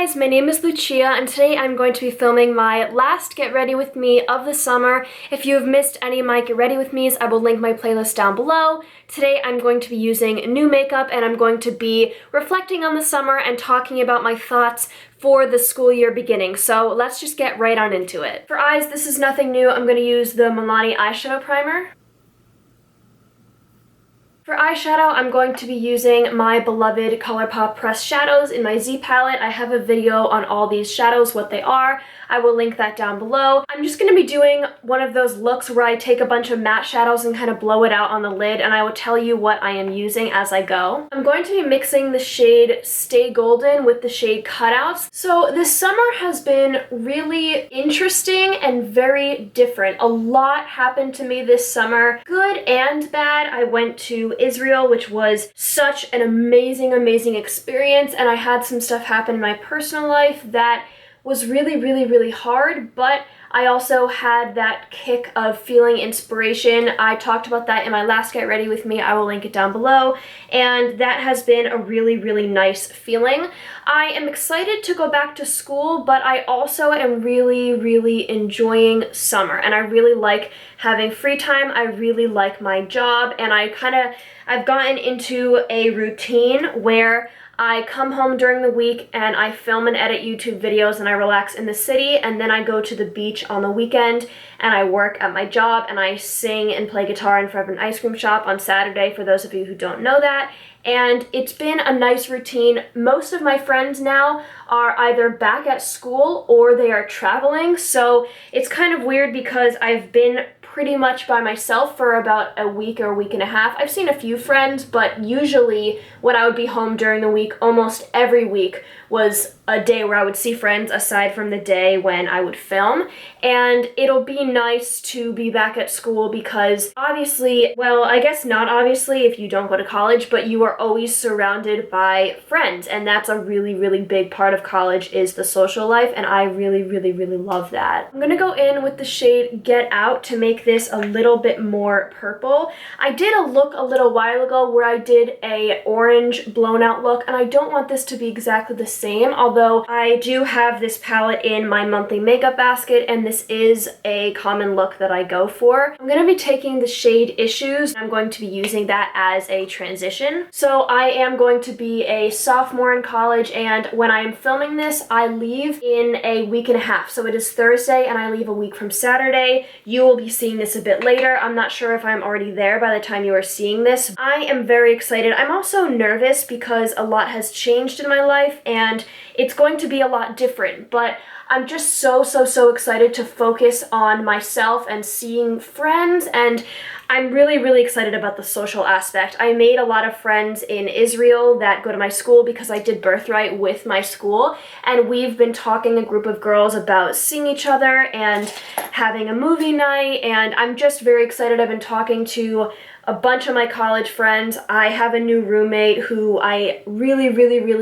guys, my name is Lucia and today I'm going to be filming my last Get Ready With Me of the summer. If you have missed any of my Get Ready With Me's, I will link my playlist down below. Today I'm going to be using new makeup and I'm going to be reflecting on the summer and talking about my thoughts for the school year beginning. So let's just get right on into it. For eyes, this is nothing new. I'm going to use the Milani eyeshadow primer. For eyeshadow, I'm going to be using my beloved Colourpop pressed shadows in my Z palette. I have a video on all these shadows, what they are. I will link that down below. I'm just going to be doing one of those looks where I take a bunch of matte shadows and kind of blow it out on the lid, and I will tell you what I am using as I go. I'm going to be mixing the shade Stay Golden with the shade Cutouts. So this summer has been really interesting and very different. A lot happened to me this summer, good and bad. I went to Israel, which was such an amazing experience, and I had some stuff happen in my personal life that was really hard, but I also had that kick of feeling inspiration. I talked about that in my last Get Ready With Me. I will link it down below, and that has been a really nice feeling. I am excited to go back to school, but I also am really enjoying summer, and I really like having free time. I really like my job, and I've gotten into a routine where I come home during the week and I film and edit YouTube videos and I relax in the city, and then I go to the beach on the weekend and I work at my job and I sing and play guitar in front of an ice cream shop on Saturday, for those of you who don't know that. And it's been a nice routine. Most of my friends now are either back at school or they are traveling, so it's kind of weird because I've been pretty much by myself for about a week or a week and a half. I've seen a few friends, but usually when I would be home during the week, almost every week was a day where I would see friends aside from the day when I would film. And it'll be nice to be back at school because obviously, well, I guess not obviously if you don't go to college, but you are always surrounded by friends, and that's a really big part of college is the social life, and I really love that. I'm gonna go in with the shade Get Out to make this a little bit more purple. I did a look a little while ago where I did a orange blown out look, and I don't want this to be exactly the same, although I do have this palette in my monthly makeup basket, and this is a common look that I go for. I'm going to be taking the shade Issues, and I'm going to be using that as a transition. So I am going to be a sophomore in college, and when I am filming this, I leave in a week and a half. So it is Thursday, and I leave a week from Saturday. You will be seeing this a bit later. I'm not sure if I'm already there by the time you are seeing this. I am very excited. I'm also nervous because a lot has changed in my life, and it's going to be a lot different, but I'm just so excited to focus on myself and seeing friends, and I'm really excited about the social aspect. I made a lot of friends in Israel that go to my school because I did Birthright with my school, and we've been talking, a group of girls, about seeing each other and having a movie night, and I'm just very excited. I've been talking to a bunch of my college friends. I have a new roommate who I really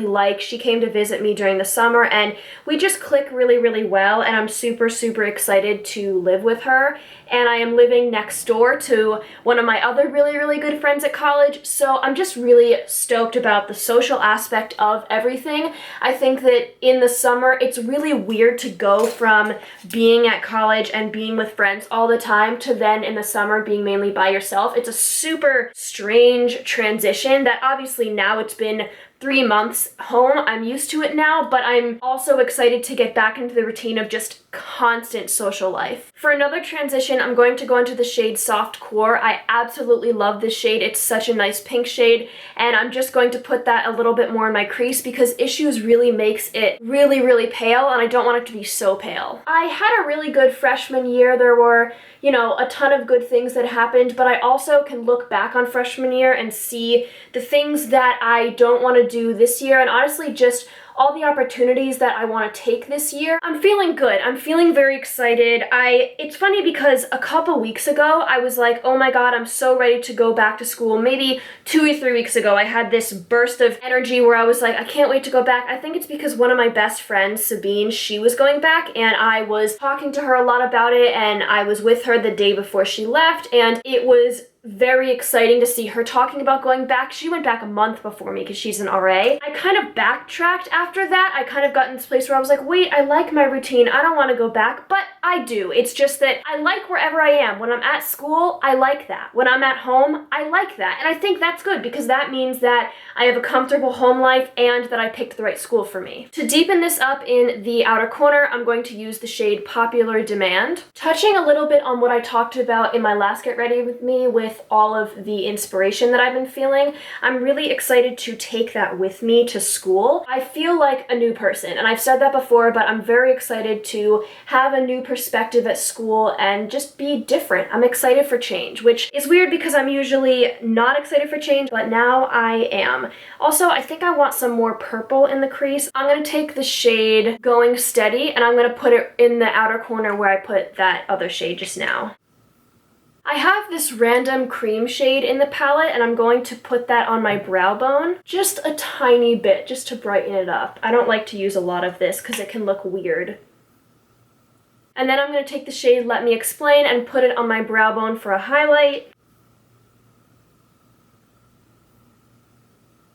like. She came to visit me during the summer and we just click really well, and I'm super excited to live with her. And I am living next door to one of my other really good friends at college, so I'm just really stoked about the social aspect of everything. I think that in the summer, it's really weird to go from being at college and being with friends all the time to then in the summer being mainly by yourself. It's a super strange transition that obviously now it's been 3 months home. I'm used to it now, but I'm also excited to get back into the routine of just constant social life. For another transition, I'm going to go into the shade Soft Core. I absolutely love this shade. It's such a nice pink shade, and I'm just going to put that a little bit more in my crease because Issues really makes it really pale, and I don't want it to be so pale. I had a really good freshman year. There were, you know, a ton of good things that happened, but I also can look back on freshman year and see the things that I don't want to do this year, and honestly just all the opportunities that I want to take this year. I'm feeling good. I'm feeling very excited. It's funny because a couple weeks ago, I was like, oh my god, I'm so ready to go back to school. Maybe 2 or 3 weeks ago, I had this burst of energy where I was like, I can't wait to go back. I think it's because one of my best friends, Sabine, she was going back, and I was talking to her a lot about it, and I was with her the day before she left, and it was very exciting to see her talking about going back. She went back a month before me because she's an RA. I kind of backtracked after that, I kind of got in this place where I was like, wait, I like my routine. I don't want to go back, but I do. It's just that I like wherever I am. When I'm at school, I like that. When I'm at home, I like that. And I think that's good because that means that I have a comfortable home life and that I picked the right school for me. To deepen this up in the outer corner, I'm going to use the shade Popular Demand. Touching a little bit on what I talked about in my last Get Ready With Me with all of the inspiration that I've been feeling, I'm really excited to take that with me to school. I feel like a new person, and I've said that before, but I'm very excited to have a new perspective at school and just be different. I'm excited for change, which is weird because I'm usually not excited for change, but now I am. Also, I think I want some more purple in the crease. I'm going to take the shade Going Steady, and I'm going to put it in the outer corner where I put that other shade just now. I have this random cream shade in the palette, and I'm going to put that on my brow bone. Just a tiny bit, just to brighten it up. I don't like to use a lot of this because it can look weird. And then I'm going to take the shade Let Me Explain and put it on my brow bone for a highlight.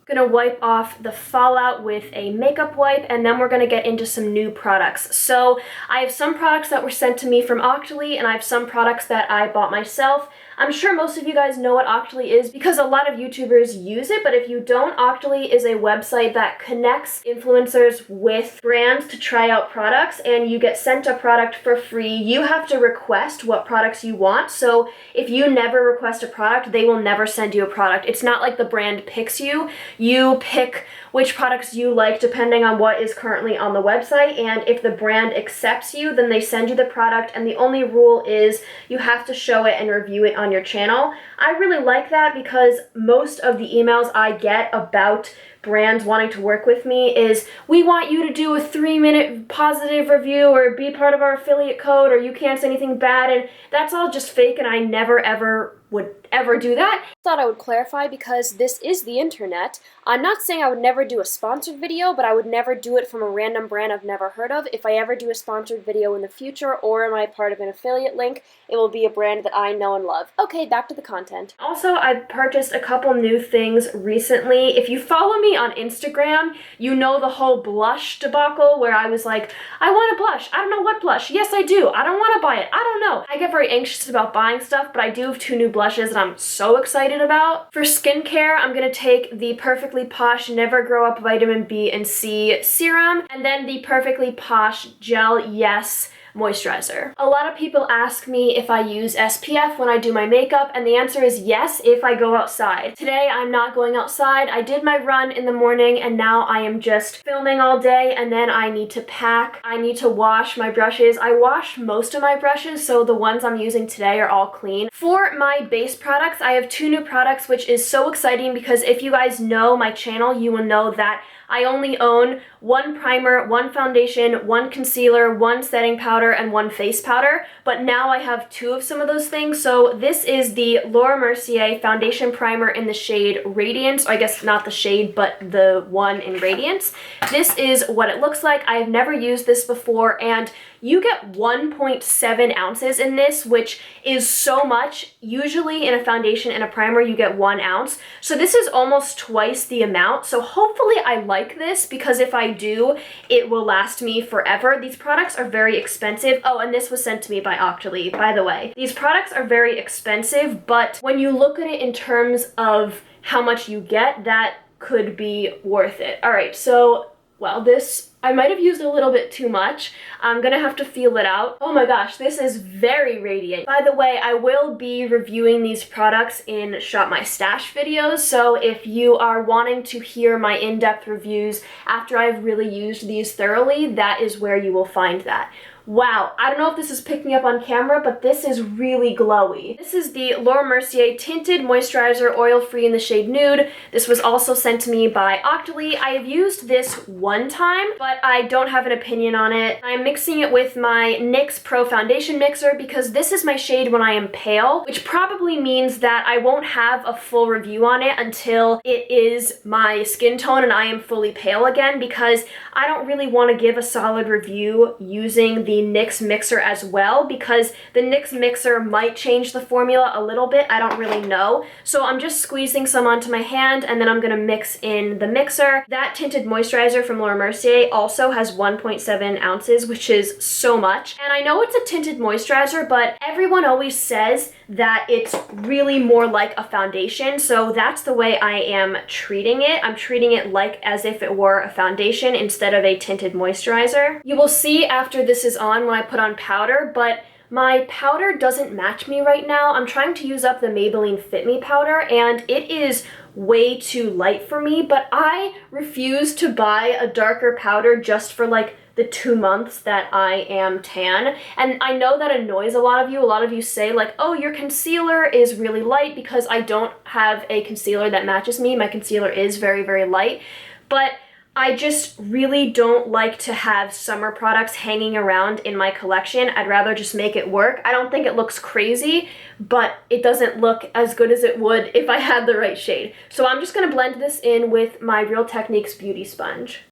Gonna wipe off the fallout with a makeup wipe, and then we're gonna get into some new products. So I have some products that were sent to me from Octoly, and I have some products that I bought myself. I'm sure most of you guys know what Octoly is because a lot of YouTubers use it, but if you don't, Octoly is a website that connects influencers with brands to try out products, and you get sent a product for free. You have to request what products you want, so if you never request a product, they will never send you a product. It's not like the brand picks you. You pick which products you like depending on what is currently on the website, and if the brand accepts you, then they send you the product, and the only rule is you have to show it and review it on your channel. I really like that because most of the emails I get about brands wanting to work with me is, we want you to do a 3-minute positive review or be part of our affiliate code, or you can't say anything bad, and that's all just fake, and I never ever would ever do that. Thought I would clarify because this is the internet. I'm not saying I would never do a sponsored video, but I would never do it from a random brand I've never heard of. If I ever do a sponsored video in the future, or am I part of an affiliate link, it will be a brand that I know and love. Okay, back to the content. Also, I've purchased a couple new things recently. If you follow me on Instagram, you know the whole blush debacle where I was like, I want a blush. I don't know what blush. Yes, I do. I don't want to buy it. I don't know. I get very anxious about buying stuff, but I do have 2 new blushes that I'm so excited about. For skincare, I'm going to take the Perfectly Posh Never Grow Up Vitamin B and C Serum, and then the Perfectly Posh Gel Yes Moisturizer. A lot of people ask me if I use SPF when I do my makeup, and the answer is yes if I go outside. Today I'm not going outside. I did my run in the morning, and now I am just filming all day, and then I need to pack. I need to wash my brushes. I washed most of my brushes, so the ones I'm using today are all clean. For my base products, I have 2 new products, which is so exciting because if you guys know my channel, you will know that I only own 1 primer, 1 foundation, 1 concealer, 1 setting powder, and 1 face powder, but now I have 2 of some of those things. So this is the Laura Mercier foundation primer in the shade Radiance, or I guess not the shade, but the one in Radiance. This is what it looks like. I have never used this before, and you get 1.7 ounces in this, which is so much. Usually in a foundation and a primer, you get 1 ounce. So this is almost twice the amount. So hopefully I like this, because if I do, it will last me forever. These products are very expensive. Oh, and this was sent to me by Octoly, by the way. These products are very expensive, but when you look at it in terms of how much you get, that could be worth it. All right, so, well, this, I might have used a little bit too much. I'm gonna have to feel it out. Oh my gosh, this is very radiant. By the way, I will be reviewing these products in Shop My Stash videos, so if you are wanting to hear my in-depth reviews after I've really used these thoroughly, that is where you will find that. Wow, I don't know if this is picking up on camera, but this is really glowy. This is the Laura Mercier Tinted Moisturizer Oil-Free in the shade Nude. This was also sent to me by Octoly. I have used this 1 time, but I don't have an opinion on it. I'm mixing it with my NYX Pro Foundation Mixer because this is my shade when I am pale, which probably means that I won't have a full review on it until it is my skin tone and I am fully pale again, because I don't really want to give a solid review using the the NYX mixer as well, because the NYX mixer might change the formula a little bit. I don't really know. So I'm just squeezing some onto my hand, and then I'm going to mix in the mixer. That tinted moisturizer from Mercier also has 1.7 ounces, which is so much. And I know it's a tinted moisturizer, but everyone always says that it's really more like a foundation. So that's the way I am treating it. I'm treating it like as if it were a foundation instead of a tinted moisturizer. You will see after this is on when I put on powder, but my powder doesn't match me right now. I'm trying to use up the Maybelline Fit Me powder, and it is way too light for me, but I refuse to buy a darker powder just for like the 2 months that I am tan. And I know that annoys a lot of you. A lot of you say like, oh, your concealer is really light, because I don't have a concealer that matches me. My concealer is very, very light, but I just really don't like to have summer products hanging around in my collection. I'd rather just make it work. I don't think it looks crazy, but it doesn't look as good as it would if I had the right shade. So I'm just gonna blend this in with my Real Techniques Beauty Sponge.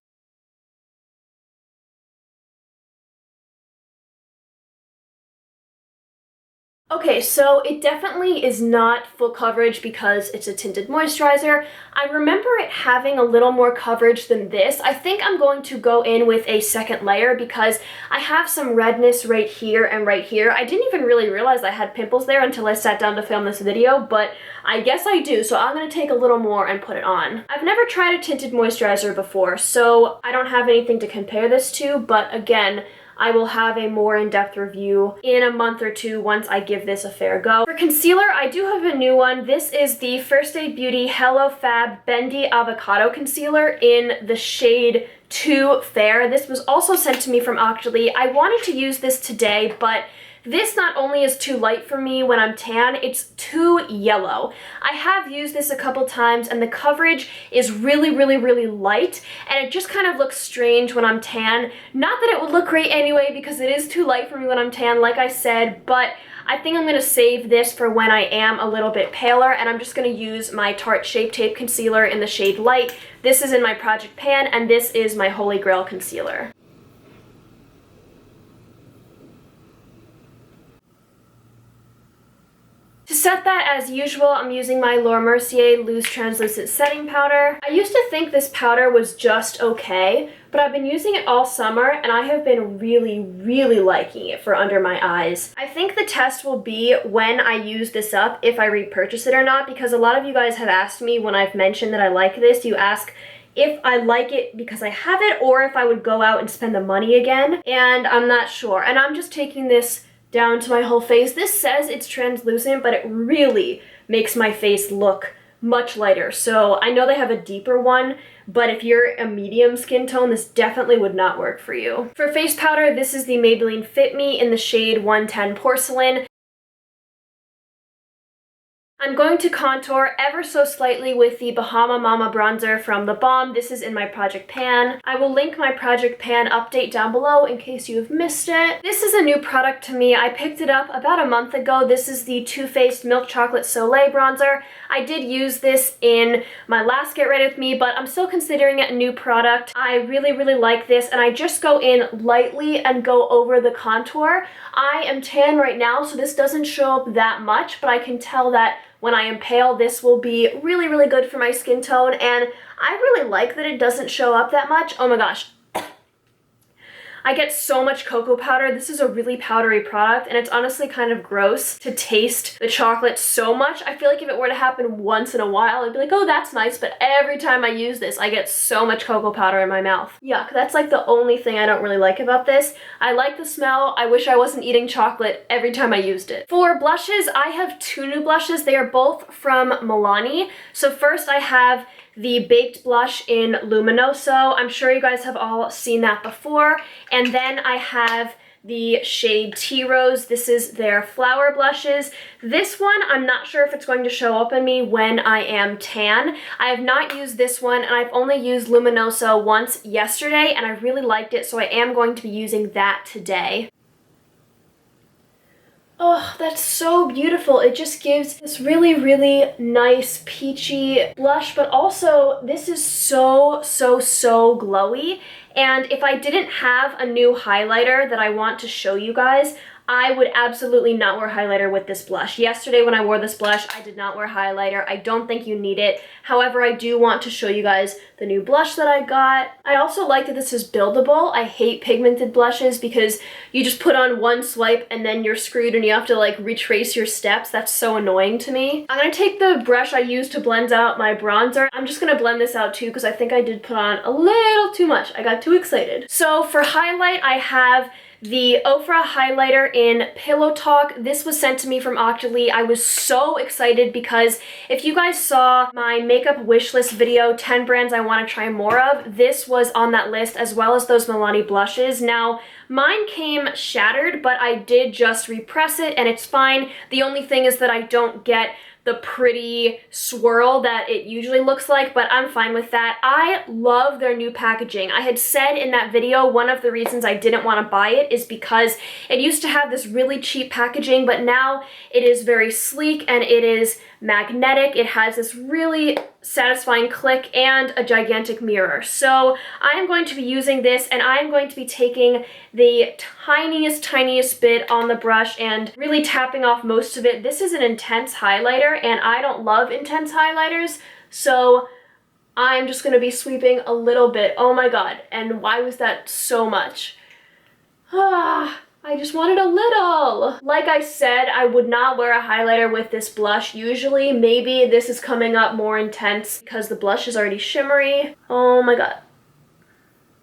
Okay, so it definitely is not full coverage because it's a tinted moisturizer. I remember it having a little more coverage than this. I think I'm going to go in with a second layer because I have some redness right here and right here. I didn't even really realize I had pimples there until I sat down to film this video, but I guess I do, so I'm going to take a little more and put it on. I've never tried a tinted moisturizer before, so I don't have anything to compare this to, but again, I will have a more in-depth review in a month or two once I give this a fair go. For concealer, I do have a new one. This is the First Aid Beauty Hello Fab Bendy Avocado Concealer in the shade 2 Fair. This was also sent to me from Octoly. I wanted to use this today, but this not only is too light for me when I'm tan, it's too yellow. I have used this a couple times and the coverage is really, really, really light, and it just kind of looks strange when I'm tan. Not that it would look great anyway because it is too light for me when I'm tan, like I said, but I think I'm going to save this for when I am a little bit paler, and I'm just going to use my Tarte Shape Tape Concealer in the shade Light. This is in my Project Pan, and this is my Holy Grail Concealer. To set that, as usual, I'm using my Mercier Loose Translucent Setting Powder. I used to think this powder was just okay, but I've been using it all summer and I have been really, really liking it for under my eyes. I think the test will be when I use this up, if I repurchase it or not, because a lot of you guys have asked me when I've mentioned that I like this, you ask if I like it because I have it or if I would go out and spend the money again, and I'm not sure. And I'm just taking this down to my whole face. This says it's translucent, but it really makes my face look much lighter. So I know they have a deeper one, but if you're a medium skin tone, this definitely would not work for you. For face powder, this is the Maybelline Fit Me in the shade 110 Porcelain. I'm going to contour ever so slightly with the Bahama Mama bronzer from the Balm. This is in my Project Pan. I will link my Project Pan update down below in case you have missed it. This is a new product to me. I picked it up about a month ago. This is the Too Faced Milk Chocolate Soleil bronzer. I did use this in my last Get Ready With Me, but I'm still considering it a new product. I really, really like this, and I just go in lightly and go over the contour. I am tan right now, so this doesn't show up that much, but I can tell that when I am pale, this will be really, really good for my skin tone, and I really like that it doesn't show up that much. Oh my gosh. I get so much cocoa powder. This is a really powdery product, and it's honestly kind of gross to taste the chocolate so much. I feel like if it were to happen once in a while, I'd be like, oh, that's nice, but every time I use this, I get so much cocoa powder in my mouth. Yuck, that's like the only thing I don't really like about this. I like the smell. I wish I wasn't eating chocolate every time I used it. For blushes, I have two new blushes. They are both from Milani. So first I have the Baked Blush in Luminoso. I'm sure you guys have all seen that before. And then I have the shade Tea Rose. This is their Flower Blushes. This one, I'm not sure if it's going to show up on me when I am tan. I have not used this one, and I've only used Luminoso once yesterday, and I really liked it, so I am going to be using that today. Oh, that's so beautiful. It just gives this really, really nice peachy blush, but also this is so, so, so glowy. And if I didn't have a new highlighter that I want to show you guys, I would absolutely not wear highlighter with this blush. Yesterday when I wore this blush, I did not wear highlighter. I don't think you need it. However, I do want to show you guys the new blush that I got. I also like that this is buildable. I hate pigmented blushes because you just put on one swipe and then you're screwed and you have to like retrace your steps. That's so annoying to me. I'm gonna take the brush I used to blend out my bronzer. I'm just gonna blend this out too because I think I did put on a little too much. I got too excited. So for highlight, I have the Ofra highlighter in Pillow Talk. This was sent to me from Octoly. I was so excited because if you guys saw my makeup wish list video, 10 brands I want to try more of, this was on that list as well as those Milani blushes. Now, mine came shattered, but I did just repress it and it's fine. The only thing is that I don't get the pretty swirl that it usually looks like, but I'm fine with that. I love their new packaging. I had said in that video one of the reasons I didn't want to buy it is because it used to have this really cheap packaging, but now it is very sleek and it is magnetic. It has this really satisfying click and a gigantic mirror. So I am going to be using this and I am going to be taking the tiniest bit on the brush and really tapping off most of it. This is an intense highlighter and I don't love intense highlighters, so I'm just going to be sweeping a little bit. Oh my god, and why was that so much? I just wanted a little. Like I said, I would not wear a highlighter with this blush usually. Maybe this is coming up more intense because the blush is already shimmery. Oh my god.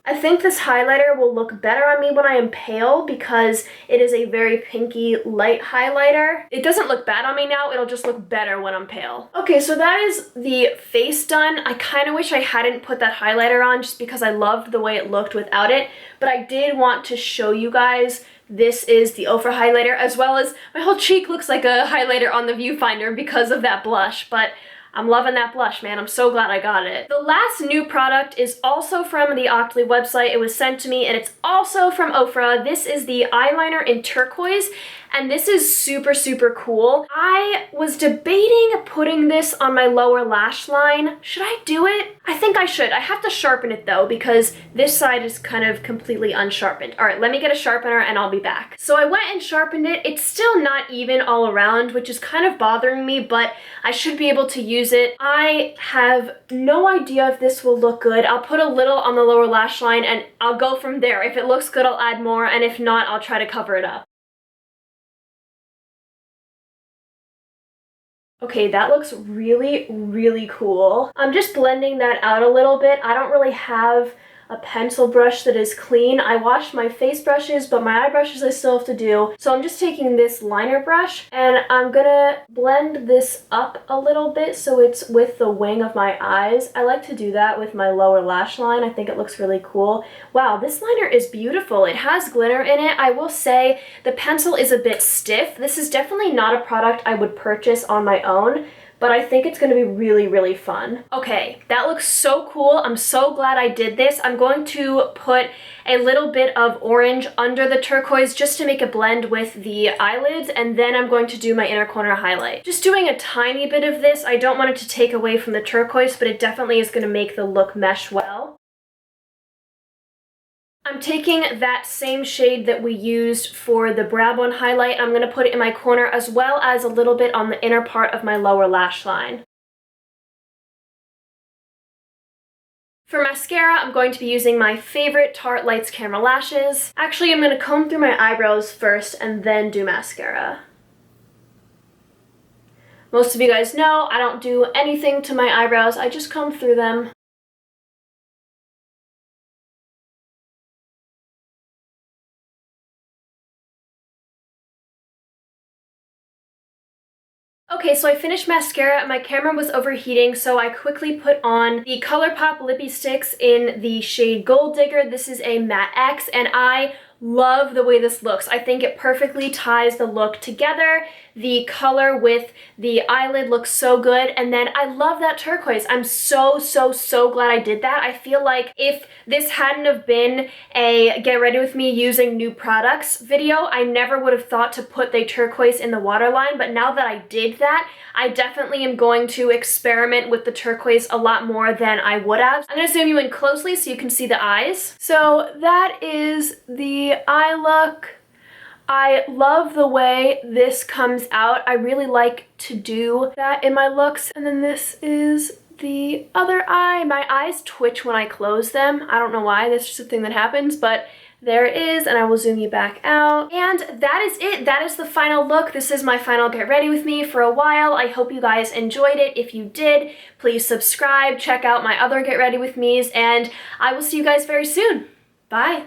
I think this highlighter will look better on me when I am pale because it is a very pinky light highlighter. It doesn't look bad on me now, it'll just look better when I'm pale. Okay, so that is the face done. I kind of wish I hadn't put that highlighter on just because I loved the way it looked without it, but I did want to show you guys this is the Ofra highlighter, as well as my whole cheek looks like a highlighter on the viewfinder because of that blush, but I'm loving that blush, man. I'm so glad I got it. The last new product is also from the Octoly website. It was sent to me and it's also from Ofra. This is the eyeliner in turquoise and this is super, super cool. I was debating putting this on my lower lash line. Should I do it? I think I should. I have to sharpen it though because this side is kind of completely unsharpened. All right, let me get a sharpener and I'll be back. So I went and sharpened it. It's still not even all around, which is kind of bothering me, but I should be able to use it. I have no idea if this will look good. I'll put a little on the lower lash line and I'll go from there. If it looks good, I'll add more, and if not, I'll try to cover it up. Okay, that looks really, really cool. I'm just blending that out a little bit. I don't really have a pencil brush that is clean. I washed my face brushes, but my eye brushes I still have to do. So I'm just taking this liner brush and I'm gonna blend this up a little bit so it's with the wing of my eyes. I like to do that with my lower lash line. I think it looks really cool. Wow, this liner is beautiful. It has glitter in it. I will say the pencil is a bit stiff. This is definitely not a product I would purchase on my own, but I think it's gonna be really, really fun. Okay, that looks so cool. I'm so glad I did this. I'm going to put a little bit of orange under the turquoise just to make a blend with the eyelids, and then I'm going to do my inner corner highlight. Just doing a tiny bit of this. I don't want it to take away from the turquoise, but it definitely is gonna make the look mesh well. I'm taking that same shade that we used for the brow bone highlight. I'm going to put it in my corner as well as a little bit on the inner part of my lower lash line. For mascara, I'm going to be using my favorite Tarte Lights Camera Lashes. Actually, I'm going to comb through my eyebrows first and then do mascara. Most of you guys know I don't do anything to my eyebrows, I just comb through them. Okay, so I finished mascara. My camera was overheating, so I quickly put on the Colourpop Lippie Stix in the shade Gold Digger. This is a matte X, and I love the way this looks. I think it perfectly ties the look together. The color with the eyelid looks so good, and then I love that turquoise. I'm so glad I did that. I feel like if this hadn't have been a get ready with me using new products video, I never would have thought to put the turquoise in the waterline, but now that I did that, I definitely am going to experiment with the turquoise a lot more than I would have. I'm gonna zoom you in closely so you can see the eyes. So that is the eye look. I love the way this comes out. I really like to do that in my looks. And then this is the other eye. My eyes twitch when I close them. I don't know why, that's just a thing that happens, but there it is, and I will zoom you back out. And that is it. That is the final look. This is my final get ready with me for a while. I hope you guys enjoyed it. If you did, please subscribe, check out my other get ready with me's, and I will see you guys very soon. Bye.